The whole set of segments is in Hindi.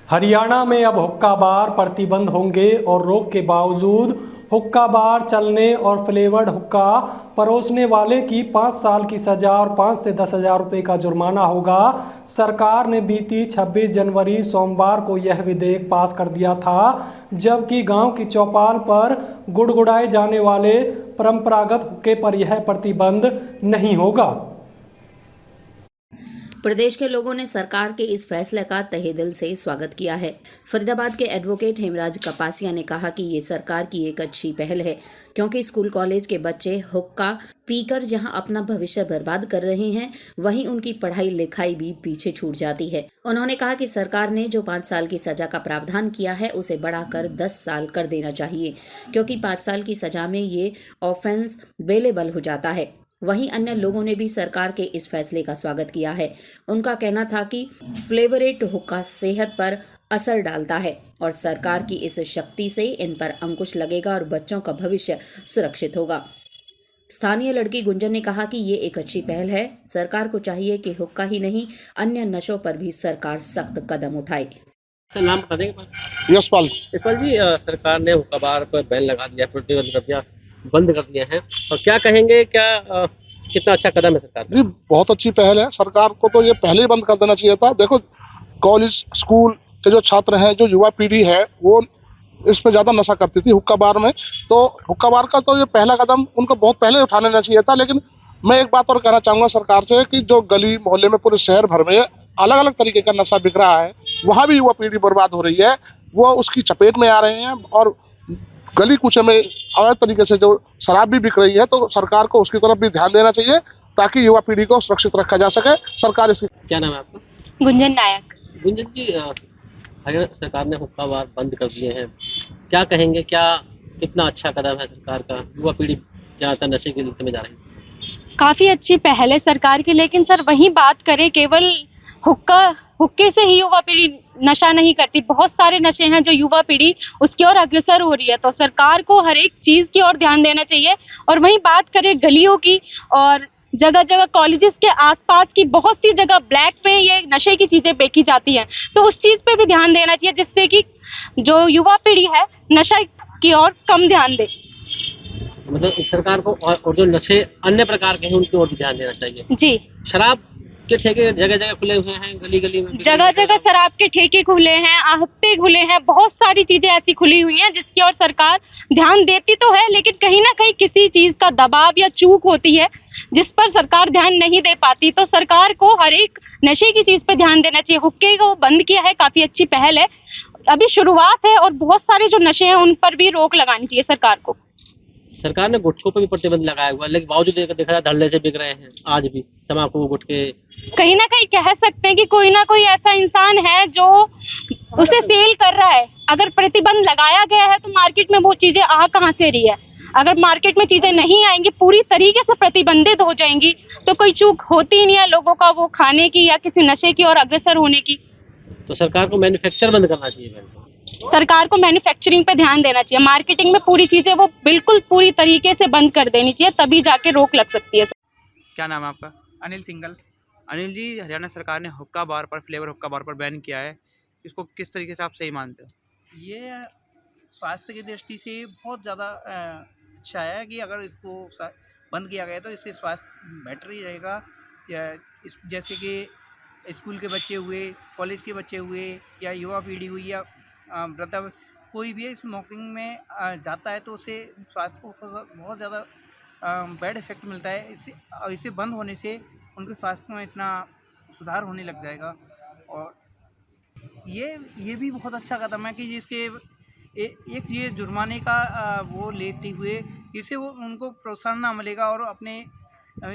हरियाणा में अब हुक्का बार प्रतिबंध होंगे और रोक के बावजूद हुक्का बार चलने और फ्लेवर्ड हुक्का परोसने वाले की 5 साल की सजा और 5 से 10,000 रुपये का जुर्माना होगा। सरकार ने बीती 26 जनवरी सोमवार को यह विधेयक पास कर दिया था, जबकि गांव की चौपाल पर गुड़गुड़ाए जाने वाले परंपरागत हुक्के पर यह प्रतिबंध नहीं होगा। प्रदेश के लोगों ने सरकार के इस फैसले का तहे दिल से स्वागत किया है। फरीदाबाद के एडवोकेट हेमराज कपासिया ने कहा कि ये सरकार की एक अच्छी पहल है, क्योंकि स्कूल कॉलेज के बच्चे हुक्का पीकर जहां अपना भविष्य बर्बाद कर रहे हैं, वहीं उनकी पढ़ाई लिखाई भी पीछे छूट जाती है। उन्होंने कहा कि सरकार ने जो 5 साल की सजा का प्रावधान किया है, उसे बढ़ाकर 10 साल कर देना चाहिए, क्योंकि 5 साल की सजा में ये ऑफेंस बेलेबल हो जाता है। वहीं अन्य लोगों ने भी सरकार के इस फैसले का स्वागत किया है। उनका कहना था कि फ्लेवरेट हुक्का सेहत पर असर डालता है और सरकार की इस शक्ति से इन पर अंकुश लगेगा और बच्चों का भविष्य सुरक्षित होगा। स्थानीय लड़की गुंजन ने कहा कि ये एक अच्छी पहल है। सरकार को चाहिए कि हुक्का ही नहीं, अन्य नशों पर भी सरकार सख्त कदम उठाए। सर, नाम बता देंगे? यशपाल यशपाल जी, सरकार ने हुक्का बार पर बैन लगा दिया, प्रतिबंध कर दिया, बंद कर दिया है, और क्या कहेंगे, कितना अच्छा कदम है सरकार का? जी, बहुत अच्छी पहल है। सरकार को तो ये पहले ही बंद कर देना चाहिए था। देखो, कॉलेज स्कूल के जो छात्र हैं, जो युवा पीढ़ी है, वो इसमें ज़्यादा नशा करती थी हुक्का बार में। तो हुक्का बार का तो ये पहला कदम उनको बहुत पहले उठा लेना चाहिए था। लेकिन मैं एक बात और कहना चाहूँगा सरकार से कि जो गली मोहल्ले में पूरे शहर भर में अलग अलग तरीके का नशा बिक रहा है, वहाँ भी युवा पीढ़ी बर्बाद हो रही है। वो उसकी चपेट में आ रहे हैं और गली कूचे में अवैध तरीके से जो शराब भी बिक रही है, तो सरकार को उसकी तरफ भी ध्यान देना चाहिए ताकि युवा पीढ़ी को सुरक्षित रखा जा सके। सरकार इसकी। क्या नाम है आपका? गुंजन नायक। गुंजन जी, हरियाणा सरकार ने हुक्का बार बंद कर दिए हैं, क्या कहेंगे, कितना अच्छा कदम है सरकार का? युवा पीढ़ी ज़्यादातर नशे के रास्ते में जा रही है। काफी अच्छी पहल है सरकार की, लेकिन सर वही बात करें, केवल हुक्के से ही युवा पीढ़ी नशा नहीं करती। बहुत सारे नशे हैं जो युवा पीढ़ी उसकी ओर अग्रसर हो रही है। तो सरकार को हर एक चीज की ओर ध्यान देना चाहिए। और वहीं बात करें गलियों की और जगह जगह कॉलेजेस के आसपास की, बहुत सी जगह ब्लैक में ये नशे की चीजें बेची जाती हैं, तो उस चीज पे भी ध्यान देना चाहिए, जिससे कि जो युवा पीढ़ी है नशा की ओर कम ध्यान दे। मतलब सरकार को और जो नशे अन्य प्रकार के हैं उनकी ओर भी ध्यान देना चाहिए। जी, शराब के ठेके जगह जगह खुले हुए हैं, गली गली में जगह जगह शराब के ठेके खुले हैं, आहते खुले हैं, बहुत सारी चीजें ऐसी खुली हुई हैं जिसकी ओर सरकार ध्यान देती तो है, लेकिन कहीं ना कहीं किसी चीज का दबाव या चूक होती है जिस पर सरकार ध्यान नहीं दे पाती। तो सरकार को हर एक नशे की चीज पे ध्यान देना चाहिए। हुक्के को बंद किया है, काफी अच्छी पहल है, अभी शुरुआत है, और बहुत सारे जो नशे हैं उन पर भी रोक लगानी चाहिए सरकार को। सरकार ने गुटखों पर भी प्रतिबंध लगाया हुआ है, लेकिन बावजूद देखा जाए धड़ल्ले से बिक रहे हैं आज भी तम्बाकू गुटखे। कहीं ना कहीं कह सकते हैं कि कोई ना कोई ऐसा इंसान है जो उसे सेल कर रहा है। अगर प्रतिबंध लगाया गया है तो मार्केट में वो चीजें आ कहाँ से रही है? अगर मार्केट में चीजें नहीं आएंगी, पूरी तरीके से प्रतिबंधित हो जाएंगी, तो कोई चूक होती ही नहीं है लोगों का वो खाने की या किसी नशे की और अग्रसर होने की। तो सरकार को मैन्युफैक्चर बंद करना चाहिए। सरकार को मैन्युफैक्चरिंग पे ध्यान देना चाहिए। मार्केटिंग में पूरी चीजें वो बिल्कुल पूरी तरीके से बंद कर देनी चाहिए, तभी जाके रोक लग सकती है। क्या नाम है आपका? अनिल सिंगल। अनिल जी, हरियाणा सरकार ने हुक्का बार पर, फ्लेवर हुक्का बार पर बैन किया है, इसको किस तरीके से आप सही मानते हो? ये स्वास्थ्य की दृष्टि से बहुत ज़्यादा अच्छा है कि अगर इसको बंद किया गया तो इससे स्वास्थ्य बेटर ही रहेगा। या जैसे कि स्कूल के बच्चे हुए, कॉलेज के बच्चे हुए, या युवा पीढ़ी हुई, या वृद्धा, कोई भी स्मोकिंग में जाता है तो उसे स्वास्थ्य को बहुत ज़्यादा बैड इफेक्ट मिलता है। इसे बंद होने से उनके स्वास्थ्य में इतना सुधार होने लग जाएगा। और ये भी बहुत अच्छा कदम है कि जिसके एक ये जुर्माने का वो लेते हुए इससे वो उनको प्रोत्साहन ना मिलेगा और अपने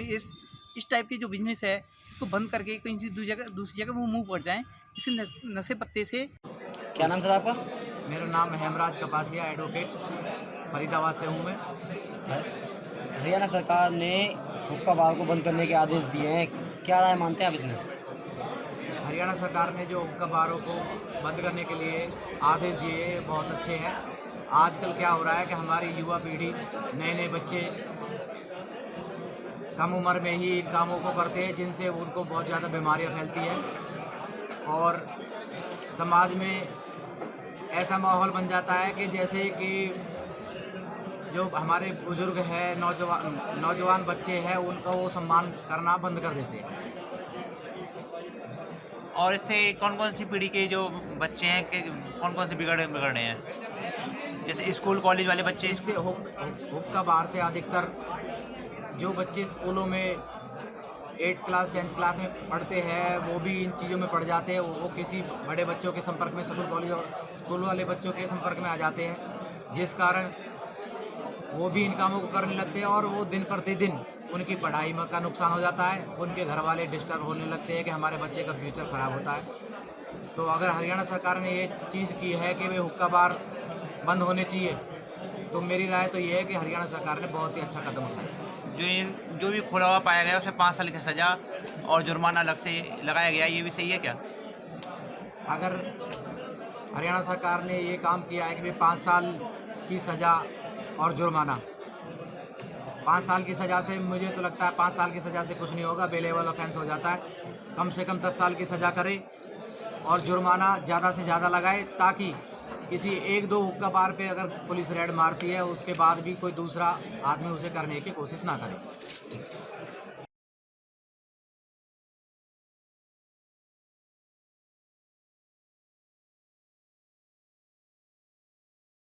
इस टाइप के जो बिजनेस है इसको बंद करके कहीं दूसरी जगह वो मूव कर जाएं इसी नशे पत्ते से। क्या नाम सर आपका? मेरा नाम हेमराज कपासिया, एडवोकेट, फरीदाबाद से हूँ मैं। हरियाणा सरकार ने हुक्का बार को बंद करने के आदेश दिए हैं, क्या राय मानते हैं आप इसमें? हरियाणा सरकार ने जो हुक्का बारों को बंद करने के लिए आदेश दिए बहुत अच्छे हैं। आजकल क्या हो रहा है कि हमारी युवा पीढ़ी, नए नए बच्चे कम उम्र में ही इन कामों को करते हैं, जिनसे उनको बहुत ज़्यादा बीमारियां फैलती हैं। और समाज में ऐसा माहौल बन जाता है कि जैसे कि जो हमारे बुजुर्ग हैं, नौजवान बच्चे हैं, उनका वो सम्मान करना बंद कर देते हैं। और इससे कौन कौन सी पीढ़ी के जो बच्चे हैं कि कौन कौन से बिगड़ रहे हैं, जैसे स्कूल कॉलेज वाले बच्चे? इससे हुक्का बार से अधिकतर जो बच्चे स्कूलों में 8th क्लास 10th क्लास में पढ़ते हैं वो भी इन चीज़ों में पढ़ जाते हैं। वो किसी बड़े बच्चों के संपर्क में, स्कूल वाले बच्चों के संपर्क में आ जाते हैं, जिस कारण वो भी इन कामों को करने लगते हैं और वो दिन प्रतिदिन उनकी पढ़ाई में का नुकसान हो जाता है। उनके घर वाले डिस्टर्ब होने लगते हैं कि हमारे बच्चे का फ्यूचर ख़राब होता है। तो अगर हरियाणा सरकार ने ये चीज़ की है कि वे हुक्का बार बंद होने चाहिए, तो मेरी राय तो ये है कि हरियाणा सरकार ने बहुत ही अच्छा कदम उठाया। जो भी खुला हुआ पाया गया उसे 5 साल की सज़ा और जुर्माना अलग से लगाया गया, ये भी सही है क्या? अगर हरियाणा सरकार ने ये काम किया है कि भाई 5 साल की सज़ा और जुर्माना, 5 साल की सज़ा से मुझे तो लगता है 5 साल की सज़ा से कुछ नहीं होगा, बेलेबल ऑफेंस हो जाता है। कम से कम 10 साल की सज़ा करे और जुर्माना ज़्यादा से ज़्यादा लगाए, ताकि किसी 1-2 हुक्का बार पे अगर पुलिस रेड मारती है उसके बाद भी कोई दूसरा आदमी उसे करने की कोशिश ना करे।